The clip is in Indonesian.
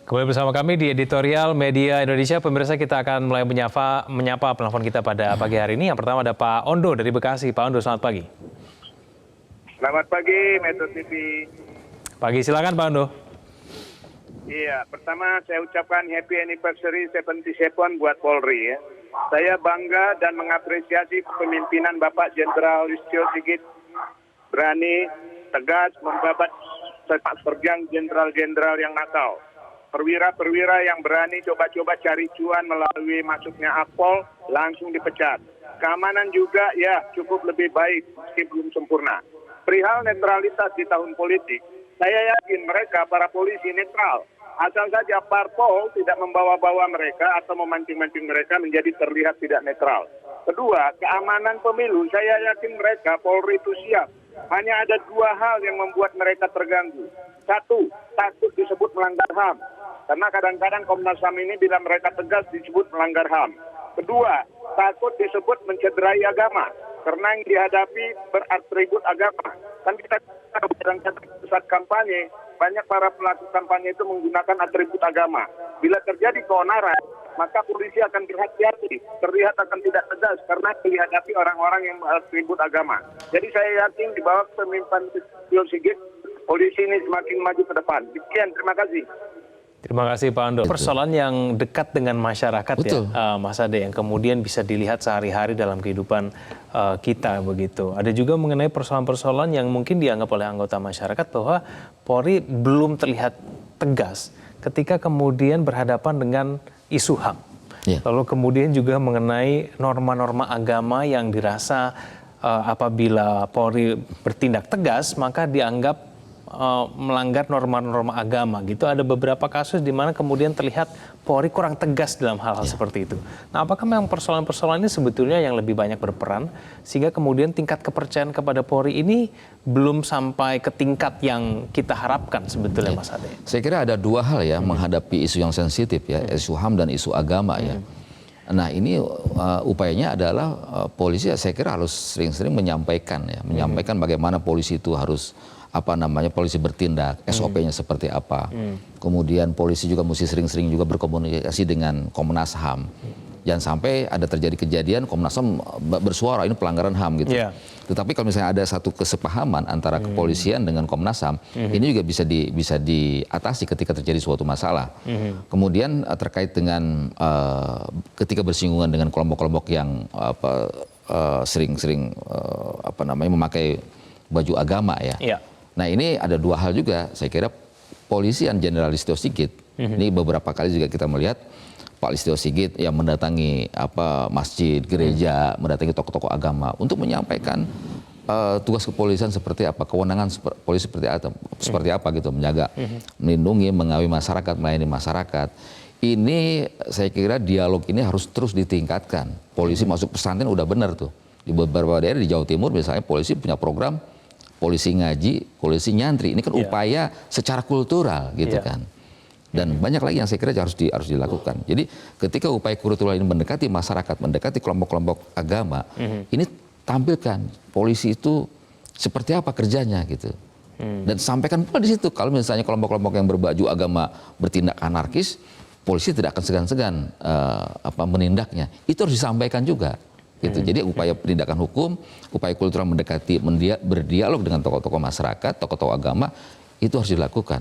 Kembali bersama kami di Editorial Media Indonesia. Pemirsa, kita akan mulai menyapa penelpon kita pada pagi hari ini. Yang pertama ada Pak Ondo dari Bekasi. Pak Ondo, selamat pagi. Selamat pagi, Metro TV. Pagi, silakan Pak Ondo. Iya, pertama saya ucapkan happy anniversary 77 buat Polri. Ya. Saya bangga dan mengapresiasi kepemimpinan Bapak Jenderal Listio Sigit berani, tegas, membabat sepak terjang jenderal-jenderal yang nakal. Perwira-perwira yang berani coba-coba cari cuan melalui masuknya akpol langsung dipecat. Keamanan juga ya cukup lebih baik meski belum sempurna. Perihal netralitas di tahun politik, saya yakin mereka para polisi netral. Asal saja parpol tidak membawa-bawa mereka atau memancing-mancing mereka menjadi terlihat tidak netral. Kedua, keamanan pemilu, saya yakin mereka Polri itu siap. Hanya ada dua hal yang membuat mereka terganggu. Satu, takut disebut melanggar HAM. Karena kadang-kadang Komnas HAM ini bila mereka tegas disebut melanggar HAM. Kedua, takut disebut mencederai agama. Karena yang dihadapi beratribut agama. Kan kita kadang-kadang saat kampanye, banyak para pelaku kampanye itu menggunakan atribut agama. Bila terjadi keonaran, maka polisi akan berhati-hati. Terlihat akan tidak tegas karena dihadapi orang-orang yang beratribut agama. Jadi saya yakin di bawah pemimpinan Listio Sigit, polisi ini semakin maju ke depan. Sekian, terima kasih. Terima kasih Pak Ondo. Persoalan yang dekat dengan masyarakat. Betul. Ya, Mas Ade, yang kemudian bisa dilihat sehari-hari dalam kehidupan kita begitu. Ada juga mengenai persoalan-persoalan yang mungkin dianggap oleh anggota masyarakat bahwa Polri belum terlihat tegas ketika kemudian berhadapan dengan isu HAM. Yeah. Lalu kemudian juga mengenai norma-norma agama yang dirasa apabila Polri bertindak tegas maka dianggap melanggar norma-norma agama gitu. Ada beberapa kasus di mana kemudian terlihat Polri kurang tegas dalam hal-hal seperti itu. Nah, apakah memang persoalan-persoalan ini sebetulnya yang lebih banyak berperan sehingga kemudian tingkat kepercayaan kepada Polri ini belum sampai ke tingkat yang kita harapkan sebetulnya, Mas Ade? Saya kira ada dua hal ya menghadapi isu yang sensitif ya, isu HAM dan isu agama ya. Nah, ini upayanya adalah polisi ya, saya kira harus sering-sering menyampaikan bagaimana polisi itu harus polisi bertindak, SOP-nya seperti apa. Kemudian polisi juga mesti sering-sering juga berkomunikasi dengan Komnas HAM. Jangan sampai ada terjadi kejadian Komnas HAM bersuara ini pelanggaran HAM gitu. Yeah. Tetapi kalau misalnya ada satu kesepahaman antara kepolisian dengan Komnas HAM, ini juga bisa diatasi ketika terjadi suatu masalah. Kemudian terkait dengan ketika bersinggungan dengan kelompok-kelompok yang sering-sering memakai baju agama ya. Yeah. Nah, ini ada dua hal juga. Saya kira polisi yang Jenderal Listio Sigit, ini beberapa kali juga kita melihat Pak Listio Sigit yang mendatangi masjid, gereja, mendatangi tokoh-tokoh agama untuk menyampaikan tugas kepolisian seperti apa, kewenangan polisi seperti apa gitu, menjaga, melindungi, mengawal masyarakat, melayani masyarakat. Ini saya kira dialog ini harus terus ditingkatkan. Polisi masuk pesantren udah benar tuh. Di beberapa daerah di Jawa Timur misalnya polisi punya program polisi ngaji, polisi nyantri. Ini kan upaya secara kultural gitu kan. Dan banyak lagi yang saya kira harus dilakukan. Jadi ketika upaya kultural ini mendekati masyarakat, mendekati kelompok-kelompok agama, ini tampilkan polisi itu seperti apa kerjanya gitu. Dan sampaikan pula di situ kalau misalnya kelompok-kelompok yang berbaju agama bertindak anarkis, polisi tidak akan segan-segan menindaknya. Itu harus disampaikan juga. Gitu. Jadi upaya penindakan hukum, upaya kultural mendekati, berdialog dengan tokoh-tokoh masyarakat, tokoh-tokoh agama, itu harus dilakukan.